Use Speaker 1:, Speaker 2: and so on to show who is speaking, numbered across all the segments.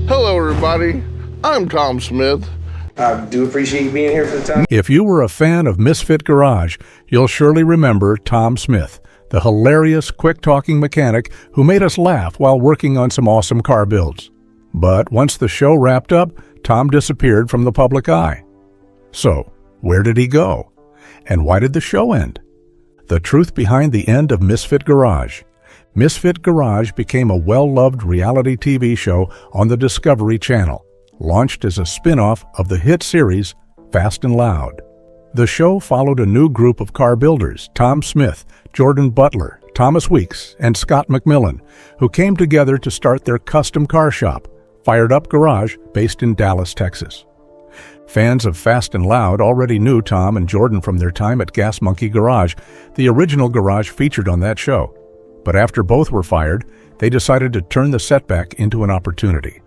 Speaker 1: Hello, everybody. I'm Tom Smith.
Speaker 2: I do appreciate you being here for the time.
Speaker 3: If you were a fan of Misfit Garage, you'll surely remember Tom Smith, the hilarious, quick-talking mechanic who made us laugh while working on some awesome car builds. But once the show wrapped up, Tom disappeared from the public eye. So, where did he go? And why did the show end? The truth behind the end of Misfit Garage. Misfit Garage became a well-loved reality TV show on the Discovery Channel, launched as a spin-off of the hit series Fast and Loud. The show followed a new group of car builders, Tom Smith, Jordan Butler, Thomas Weeks, and Scott McMillan, who came together to start their custom car shop, Fired Up Garage, based in Dallas, Texas. Fans of Fast and Loud already knew Tom and Jordan from their time at Gas Monkey Garage, the original garage featured on that show. But after both were fired, they decided to turn the setback into an opportunity.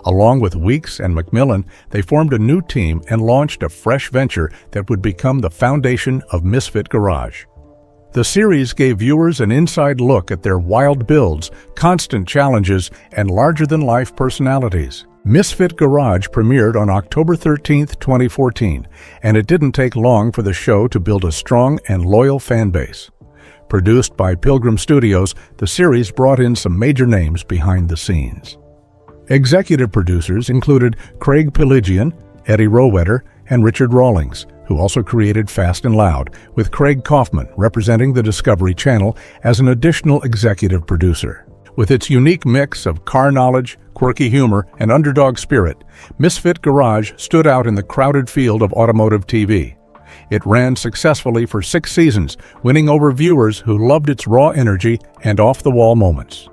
Speaker 3: Along with Weeks and McMillan, they formed a new team and launched a fresh venture that would become the foundation of Misfit Garage. The series gave viewers an inside look at their wild builds, constant challenges, and larger-than-life personalities. Misfit Garage premiered on October 13, 2014, and it didn't take long for the show to build a strong and loyal fan base. Produced by Pilgrim Studios, the series brought in some major names behind the scenes. Executive producers included Craig Piligian, Eddie Rowetter, and Richard Rawlings, who also created Fast and Loud, with Craig Kaufman representing the Discovery Channel as an additional executive producer. With its unique mix of car knowledge, quirky humor, and underdog spirit, Misfit Garage stood out in the crowded field of automotive TV. It ran successfully for 6 seasons, winning over viewers who loved its raw energy and off-the-wall moments.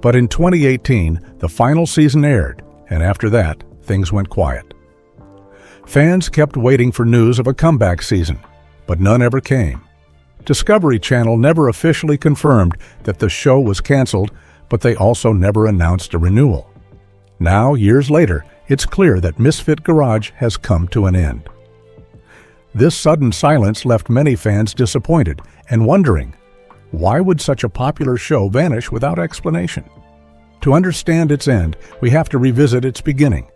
Speaker 3: But in 2018, the final season aired, and after that, things went quiet. Fans kept waiting for news of a comeback season, but none ever came. Discovery Channel never officially confirmed that the show was canceled, but they also never announced a renewal. Now, years later, it's clear that Misfit Garage has come to an end. This sudden silence left many fans disappointed and wondering, why would such a popular show vanish without explanation? To understand its end, we have to revisit its beginning.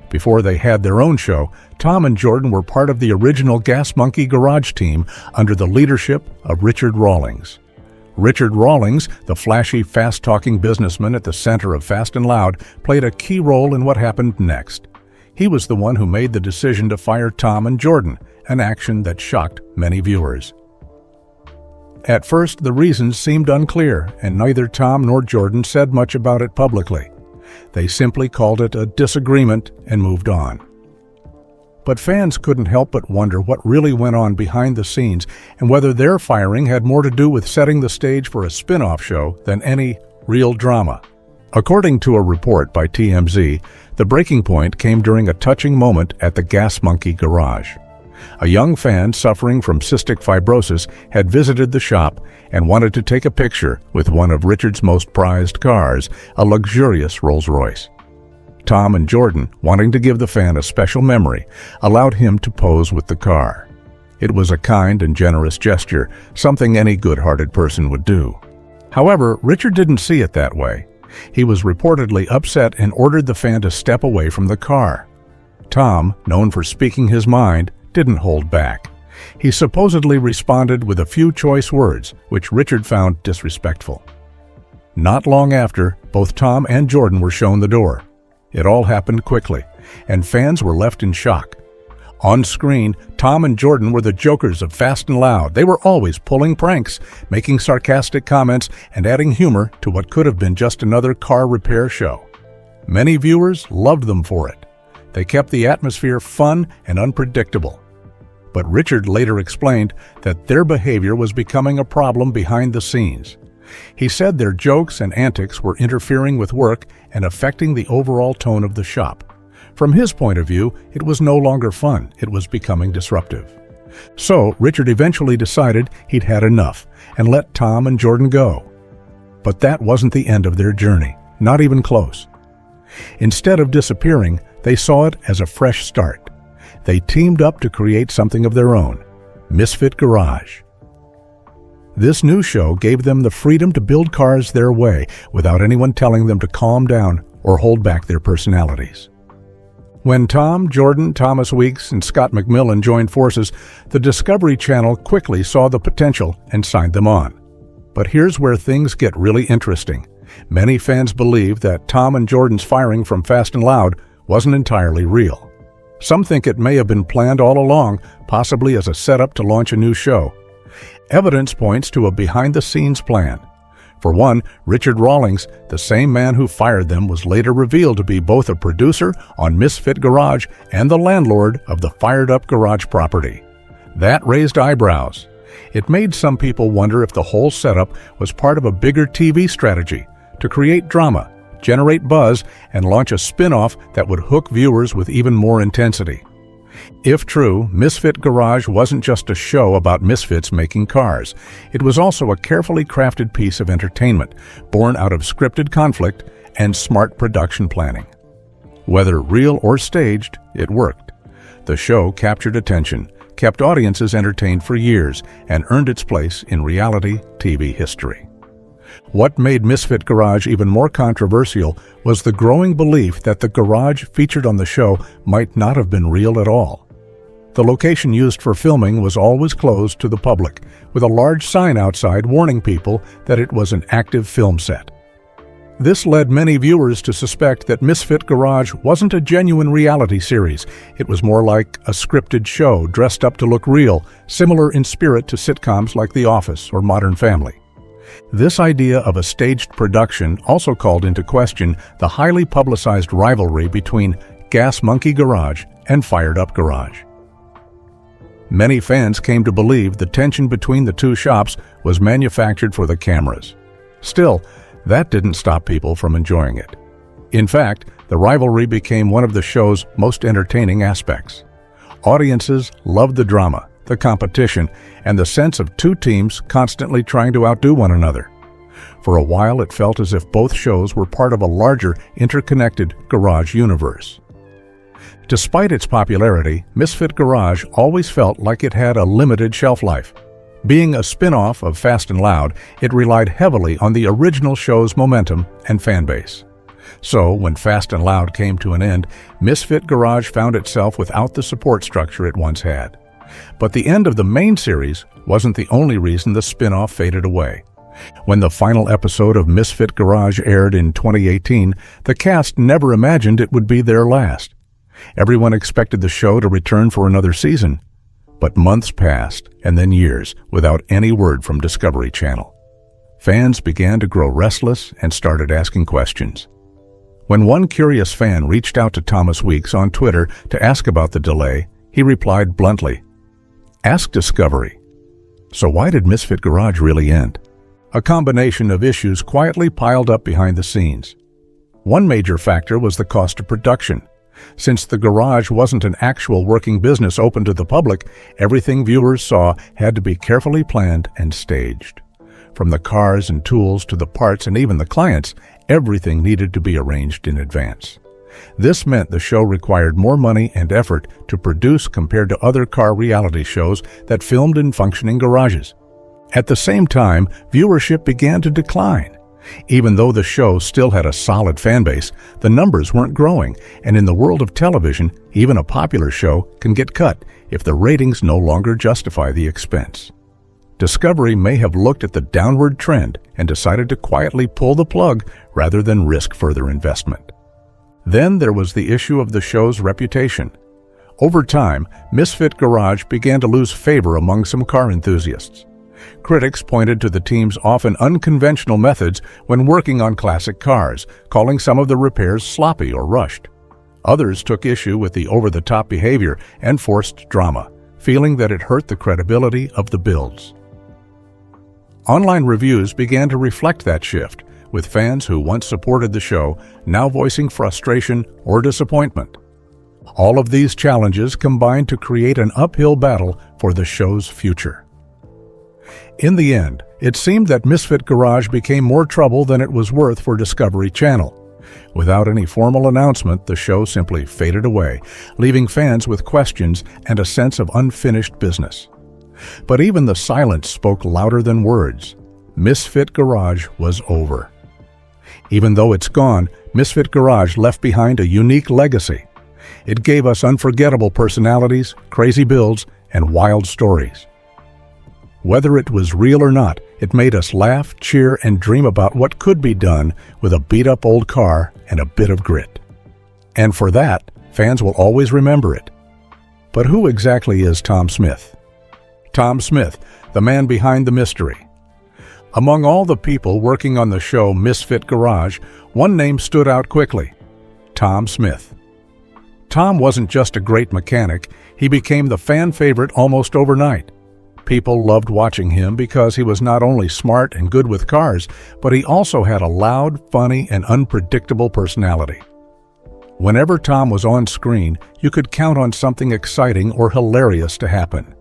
Speaker 3: Before they had their own show, Tom and Jordan were part of the original Gas Monkey Garage team under the leadership of Richard Rawlings. Richard Rawlings, the flashy, fast-talking businessman at the center of Fast and Loud, played a key role in what happened next. He was the one who made the decision to fire Tom and Jordan, an action that shocked many viewers. At first, the reasons seemed unclear, and neither Tom nor Jordan said much about it publicly. They simply called it a disagreement and moved on. But fans couldn't help but wonder what really went on behind the scenes and whether their firing had more to do with setting the stage for a spin-off show than any real drama. According to a report by TMZ, the breaking point came during a touching moment at the Gas Monkey Garage. A young fan suffering from cystic fibrosis had visited the shop and wanted to take a picture with one of Richard's most prized cars, a luxurious Rolls-Royce. Tom and Jordan, wanting to give the fan a special memory, allowed him to pose with the car. It was a kind and generous gesture, something any good-hearted person would do. However, Richard didn't see it that way. He was reportedly upset and ordered the fan to step away from the car. Tom, known for speaking his mind, didn't hold back. He supposedly responded with a few choice words, which Richard found disrespectful. Not long after, both Tom and Jordan were shown the door. It all happened quickly, and fans were left in shock. On screen, Tom and Jordan were the jokers of Fast and Loud. They were always pulling pranks, making sarcastic comments, and adding humor to what could have been just another car repair show. Many viewers loved them for it. They kept the atmosphere fun and unpredictable. But Richard later explained that their behavior was becoming a problem behind the scenes. He said their jokes and antics were interfering with work and affecting the overall tone of the shop. From his point of view, it was no longer fun, it was becoming disruptive. So Richard eventually decided he'd had enough and let Tom and Jordan go. But that wasn't the end of their journey, not even close. Instead of disappearing, they saw it as a fresh start. They teamed up to create something of their own, Misfit Garage. This new show gave them the freedom to build cars their way without anyone telling them to calm down or hold back their personalities. When Tom, Jordan, Thomas Weeks, and Scott McMillan joined forces, the Discovery Channel quickly saw the potential and signed them on. But here's where things get really interesting. Many fans believe that Tom and Jordan's firing from Fast and Loud wasn't entirely real. Some think it may have been planned all along, possibly as a setup to launch a new show. Evidence points to a behind-the-scenes plan. For one, Richard Rawlings, the same man who fired them, was later revealed to be both a producer on Misfit Garage and the landlord of the fired-up garage property. That raised eyebrows. It made some people wonder if the whole setup was part of a bigger TV strategy to create drama, generate buzz, and launch a spin-off that would hook viewers with even more intensity. If true, Misfit Garage wasn't just a show about misfits making cars. It was also a carefully crafted piece of entertainment, born out of scripted conflict and smart production planning. Whether real or staged, it worked. The show captured attention, kept audiences entertained for years, and earned its place in reality TV history. What made Misfit Garage even more controversial was the growing belief that the garage featured on the show might not have been real at all. The location used for filming was always closed to the public, with a large sign outside warning people that it was an active film set. This led many viewers to suspect that Misfit Garage wasn't a genuine reality series. It was more like a scripted show dressed up to look real, similar in spirit to sitcoms like The Office or Modern Family. This idea of a staged production also called into question the highly publicized rivalry between Gas Monkey Garage and Fired Up Garage. Many fans came to believe the tension between the two shops was manufactured for the cameras. Still, that didn't stop people from enjoying it. In fact, the rivalry became one of the show's most entertaining aspects. Audiences loved the drama, the competition, and the sense of two teams constantly trying to outdo one another. For a while, it felt as if both shows were part of a larger, interconnected garage universe. Despite its popularity, Misfit Garage always felt like it had a limited shelf life. Being a spin-off of Fast and Loud, it relied heavily on the original show's momentum and fan base. So, when Fast and Loud came to an end, Misfit Garage found itself without the support structure it once had. But the end of the main series wasn't the only reason the spin-off faded away. When the final episode of Misfit Garage aired in 2018, the cast never imagined it would be their last. Everyone expected the show to return for another season. But months passed, and then years, without any word from Discovery Channel. Fans began to grow restless and started asking questions. When one curious fan reached out to Thomas Weeks on Twitter to ask about the delay, he replied bluntly, "Ask Discovery." So why did Misfit Garage really end? A combination of issues quietly piled up behind the scenes. One major factor was the cost of production. Since the garage wasn't an actual working business open to the public, everything viewers saw had to be carefully planned and staged. From the cars and tools to the parts and even the clients, everything needed to be arranged in advance. This meant the show required more money and effort to produce compared to other car reality shows that filmed in functioning garages. At the same time, viewership began to decline. Even though the show still had a solid fan base, the numbers weren't growing, and in the world of television, even a popular show can get cut if the ratings no longer justify the expense. Discovery may have looked at the downward trend and decided to quietly pull the plug rather than risk further investment. Then there was the issue of the show's reputation. Over time, Misfit Garage began to lose favor among some car enthusiasts. Critics pointed to the team's often unconventional methods when working on classic cars, calling some of the repairs sloppy or rushed. Others took issue with the over-the-top behavior and forced drama, feeling that it hurt the credibility of the builds. Online reviews began to reflect that shift, with fans who once supported the show now voicing frustration or disappointment. All of these challenges combined to create an uphill battle for the show's future. In the end, it seemed that Misfit Garage became more trouble than it was worth for Discovery Channel. Without any formal announcement, the show simply faded away, leaving fans with questions and a sense of unfinished business. But even the silence spoke louder than words. Misfit Garage was over. Even though it's gone, Misfit Garage left behind a unique legacy. It gave us unforgettable personalities, crazy builds, and wild stories. Whether it was real or not, it made us laugh, cheer, and dream about what could be done with a beat-up old car and a bit of grit. And for that, fans will always remember it. But who exactly is Tom Smith? Tom Smith, the man behind the mystery. Among all the people working on the show Misfit Garage, one name stood out quickly: Tom Smith. Tom wasn't just a great mechanic, he became the fan favorite almost overnight. People loved watching him because he was not only smart and good with cars, but he also had a loud, funny, and unpredictable personality. Whenever Tom was on screen, you could count on something exciting or hilarious to happen.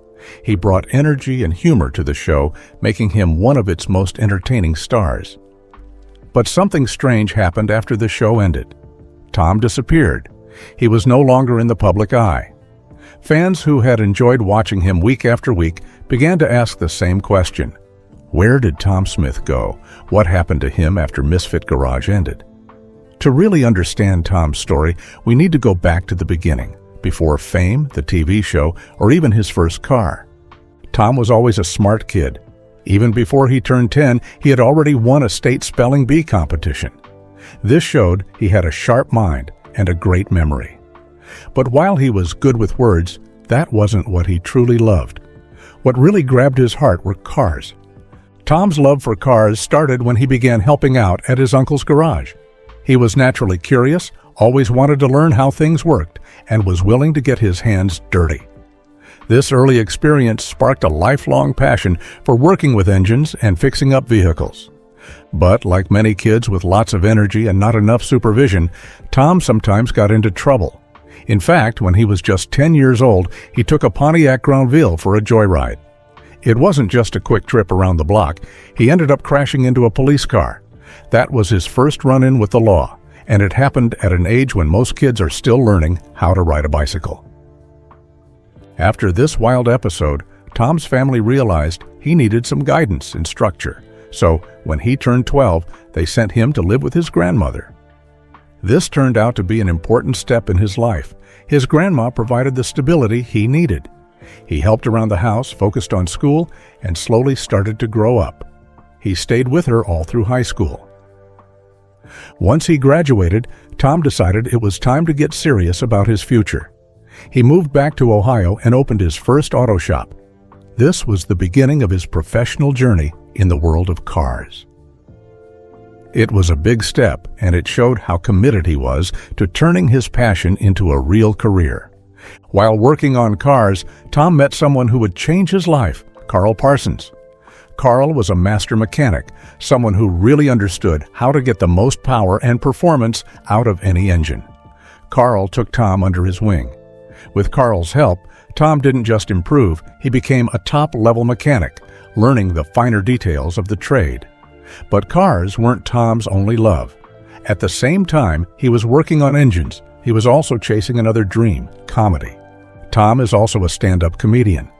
Speaker 3: He brought energy and humor to the show, making him one of its most entertaining stars. But something strange happened after the show ended. Tom disappeared. He was no longer in the public eye. Fans who had enjoyed watching him week after week began to ask the same question: where did Tom Smith go? What happened to him after Misfit Garage ended? To really understand Tom's story, we need to go back to the beginning, before fame, the TV show, or even his first car. Tom was always a smart kid. Even before he turned 10, he had already won a state spelling bee competition. This showed he had a sharp mind and a great memory. But while he was good with words, that wasn't what he truly loved. What really grabbed his heart were cars. Tom's love for cars started when he began helping out at his uncle's garage. He was naturally curious, always wanted to learn how things worked, and was willing to get his hands dirty. This early experience sparked a lifelong passion for working with engines and fixing up vehicles. But like many kids with lots of energy and not enough supervision, Tom sometimes got into trouble. In fact, when he was just 10 years old, he took a Pontiac Grandville for a joyride. It wasn't just a quick trip around the block. He ended up crashing into a police car. That was his first run-in with the law, and it happened at an age when most kids are still learning how to ride a bicycle. After this wild episode, Tom's family realized he needed some guidance and structure. So, when he turned 12, they sent him to live with his grandmother. This turned out to be an important step in his life. His grandma provided the stability he needed. He helped around the house, focused on school, and slowly started to grow up. He stayed with her all through high school. Once he graduated, Tom decided it was time to get serious about his future. He moved back to Ohio and opened his first auto shop. This was the beginning of his professional journey in the world of cars. It was a big step, and it showed how committed he was to turning his passion into a real career. While working on cars, Tom met someone who would change his life, Carl Parsons. Carl was a master mechanic, someone who really understood how to get the most power and performance out of any engine. Carl took Tom under his wing. With Carl's help, Tom didn't just improve, he became a top-level mechanic, learning the finer details of the trade. But cars weren't Tom's only love. At the same time he was working on engines, he was also chasing another dream, comedy. Tom is also a stand-up comedian.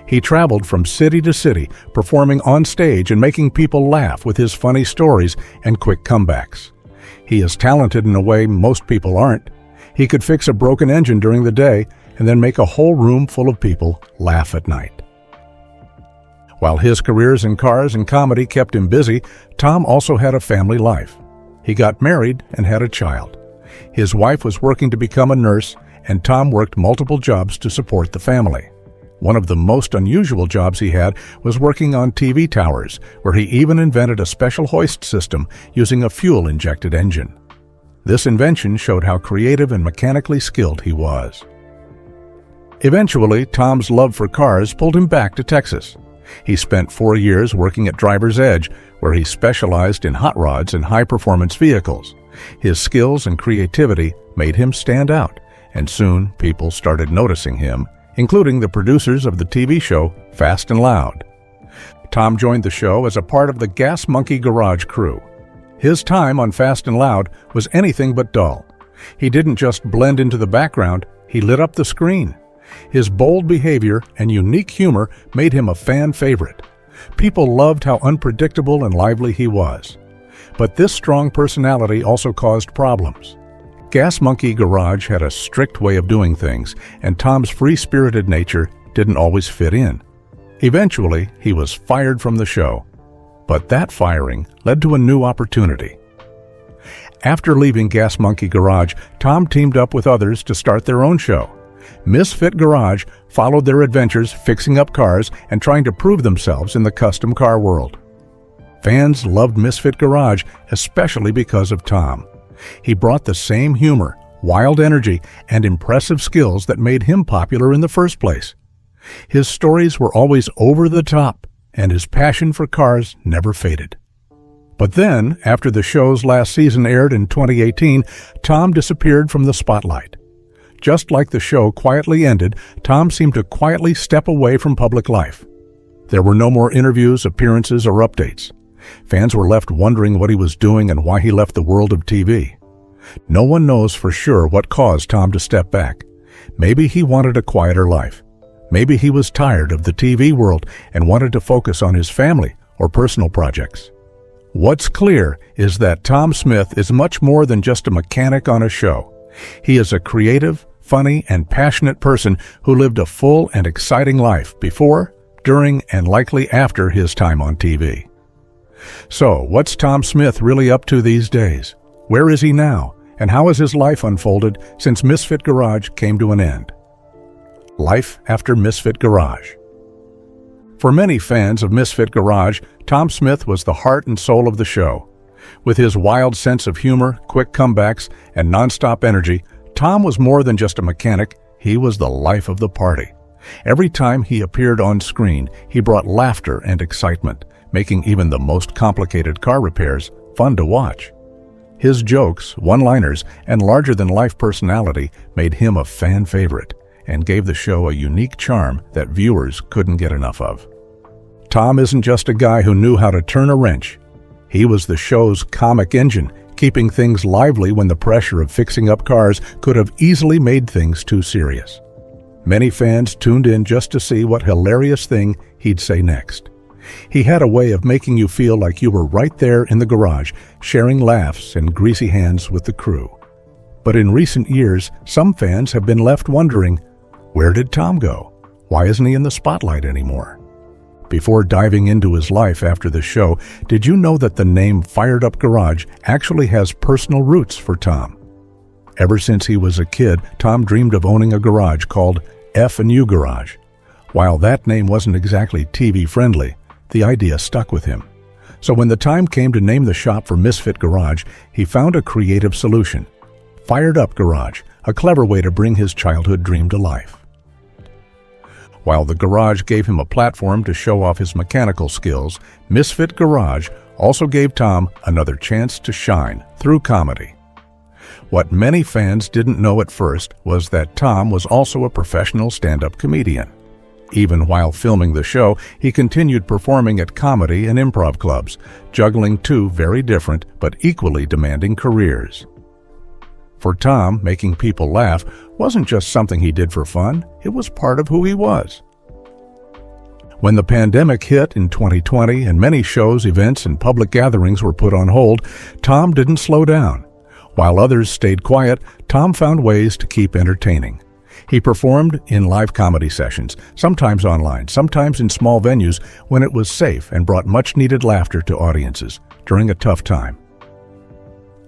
Speaker 3: He traveled from city to city, performing on stage and making people laugh with his funny stories and quick comebacks. He is talented in a way most people aren't. He could fix a broken engine during the day and then make a whole room full of people laugh at night. While his careers in cars and comedy kept him busy, Tom also had a family life. He got married and had a child. His wife was working to become a nurse, and Tom worked multiple jobs to support the family. One of the most unusual jobs he had was working on TV towers, where he even invented a special hoist system using a fuel-injected engine. This invention showed how creative and mechanically skilled he was. Eventually, Tom's love for cars pulled him back to Texas. He spent 4 years working at Driver's Edge, where he specialized in hot rods and high-performance vehicles. His skills and creativity made him stand out, and soon people started noticing him, including the producers of the TV show Fast and Loud. Tom joined the show as a part of the Gas Monkey Garage crew. His time on Fast and Loud was anything but dull. He didn't just blend into the background, he lit up the screen. His bold behavior and unique humor made him a fan favorite. People loved how unpredictable and lively he was. But this strong personality also caused problems. Gas Monkey Garage had a strict way of doing things, and Tom's free-spirited nature didn't always fit in. Eventually, he was fired from the show. But that firing led to a new opportunity. After leaving Gas Monkey Garage, Tom teamed up with others to start their own show. Misfit Garage followed their adventures fixing up cars and trying to prove themselves in the custom car world. Fans loved Misfit Garage, especially because of Tom. He brought the same humor, wild energy, and impressive skills that made him popular in the first place. His stories were always over the top, and his passion for cars never faded. But then, after the show's last season aired in 2018, Tom disappeared from the spotlight. Just like the show quietly ended, Tom seemed to quietly step away from public life. There were no more interviews, appearances, or updates. Fans were left wondering what he was doing and why he left the world of TV. No one knows for sure what caused Tom to step back. Maybe he wanted a quieter life. Maybe he was tired of the TV world and wanted to focus on his family or personal projects. What's clear is that Tom Smith is much more than just a mechanic on a show. He is a creative, funny, and passionate person who lived a full and exciting life before, during, and likely after his time on TV. So, what's Tom Smith really up to these days? Where is he now? And how has his life unfolded since Misfit Garage came to an end? Life after Misfit Garage. For many fans of Misfit Garage, Tom Smith was the heart and soul of the show. With his wild sense of humor, quick comebacks, and nonstop energy, Tom was more than just a mechanic, he was the life of the party. Every time he appeared on screen, he brought laughter and excitement, making even the most complicated car repairs fun to watch. His jokes, one-liners, and larger-than-life personality made him a fan favorite and gave the show a unique charm that viewers couldn't get enough of. Tom isn't just a guy who knew how to turn a wrench. He was the show's comic engine, keeping things lively when the pressure of fixing up cars could have easily made things too serious. Many fans tuned in just to see what hilarious thing he'd say next. He had a way of making you feel like you were right there in the garage, sharing laughs and greasy hands with the crew. But in recent years, some fans have been left wondering, where did Tom go? Why isn't he in the spotlight anymore? Before diving into his life after the show, did you know that the name Fired Up Garage actually has personal roots for Tom? Ever since he was a kid, Tom dreamed of owning a garage called F&U Garage. While that name wasn't exactly TV-friendly, the idea stuck with him. So when the time came to name the shop for Misfit Garage, he found a creative solution. Fired Up Garage, a clever way to bring his childhood dream to life. While the garage gave him a platform to show off his mechanical skills, Misfit Garage also gave Tom another chance to shine through comedy. What many fans didn't know at first was that Tom was also a professional stand-up comedian. Even while filming the show, he continued performing at comedy and improv clubs, juggling two very different but equally demanding careers. For Tom, making people laugh wasn't just something he did for fun, it was part of who he was. When the pandemic hit in 2020 and many shows, events, and public gatherings were put on hold, Tom didn't slow down. While others stayed quiet, Tom found ways to keep entertaining. He performed in live comedy sessions, sometimes online, sometimes in small venues when it was safe and brought much-needed laughter to audiences during a tough time.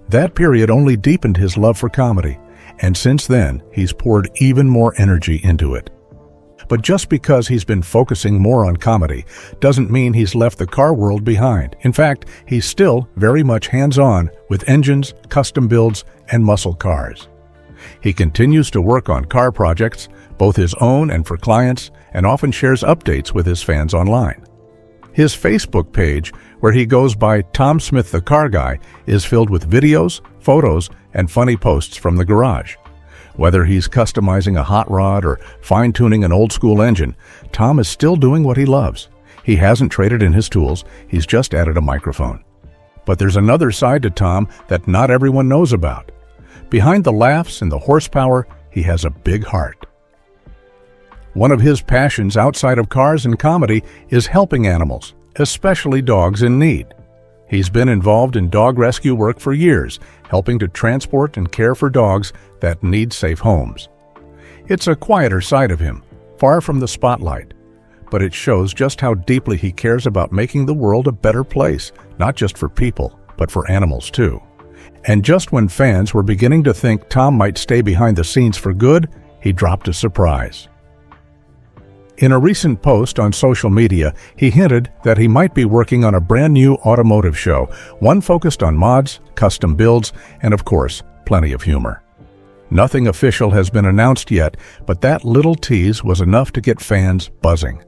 Speaker 3: That period only deepened his love for comedy, and since then, he's poured even more energy into it. But just because he's been focusing more on comedy doesn't mean he's left the car world behind. In fact, he's still very much hands-on with engines, custom builds, and muscle cars. He continues to work on car projects, both his own and for clients, and often shares updates with his fans online. His Facebook page, where he goes by Tom Smith the Car Guy, is filled with videos, photos, and funny posts from the garage. Whether he's customizing a hot rod or fine-tuning an old-school engine, Tom is still doing what he loves. He hasn't traded in his tools, he's just added a microphone. But there's another side to Tom that not everyone knows about. Behind the laughs and the horsepower, he has a big heart. One of his passions outside of cars and comedy is helping animals, especially dogs in need. He's been involved in dog rescue work for years, helping to transport and care for dogs that need safe homes. It's a quieter side of him, far from the spotlight, but it shows just how deeply he cares about making the world a better place, not just for people, but for animals too. And just when fans were beginning to think Tom might stay behind the scenes for good, he dropped a surprise. In a recent post on social media, he hinted that he might be working on a brand new automotive show, one focused on mods, custom builds, and of course, plenty of humor. Nothing official has been announced yet, but that little tease was enough to get fans buzzing.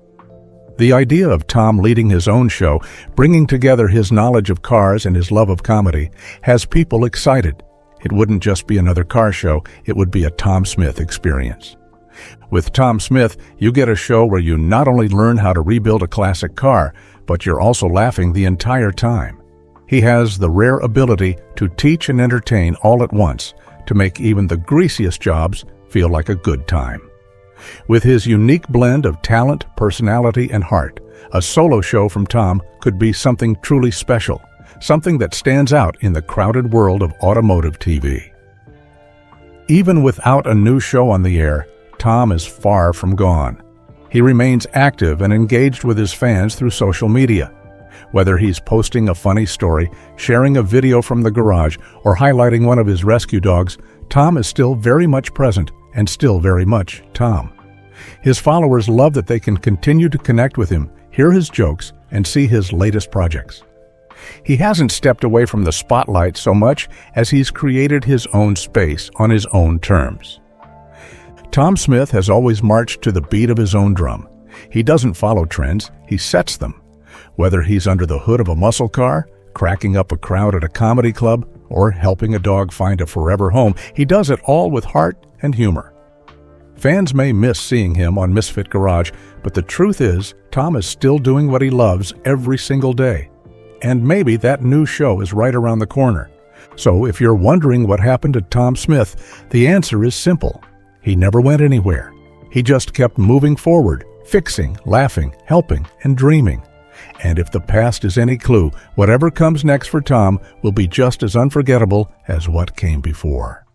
Speaker 3: The idea of Tom leading his own show, bringing together his knowledge of cars and his love of comedy, has people excited. It wouldn't just be another car show, it would be a Tom Smith experience. With Tom Smith, you get a show where you not only learn how to rebuild a classic car, but you're also laughing the entire time. He has the rare ability to teach and entertain all at once, to make even the greasiest jobs feel like a good time. With his unique blend of talent, personality, and heart, a solo show from Tom could be something truly special, something that stands out in the crowded world of automotive TV. Even without a new show on the air, Tom is far from gone. He remains active and engaged with his fans through social media. Whether he's posting a funny story, sharing a video from the garage, or highlighting one of his rescue dogs, Tom is still very much present and still very much Tom. His followers love that they can continue to connect with him, hear his jokes, and see his latest projects. He hasn't stepped away from the spotlight so much as he's created his own space on his own terms. Tom Smith has always marched to the beat of his own drum. He doesn't follow trends, he sets them. Whether he's under the hood of a muscle car, cracking up a crowd at a comedy club, or helping a dog find a forever home, he does it all with heart and humor. Fans may miss seeing him on Misfit Garage, but the truth is, Tom is still doing what he loves every single day. And maybe that new show is right around the corner. So if you're wondering what happened to Tom Smith, the answer is simple. He never went anywhere. He just kept moving forward, fixing, laughing, helping, and dreaming. And if the past is any clue, whatever comes next for Tom will be just as unforgettable as what came before.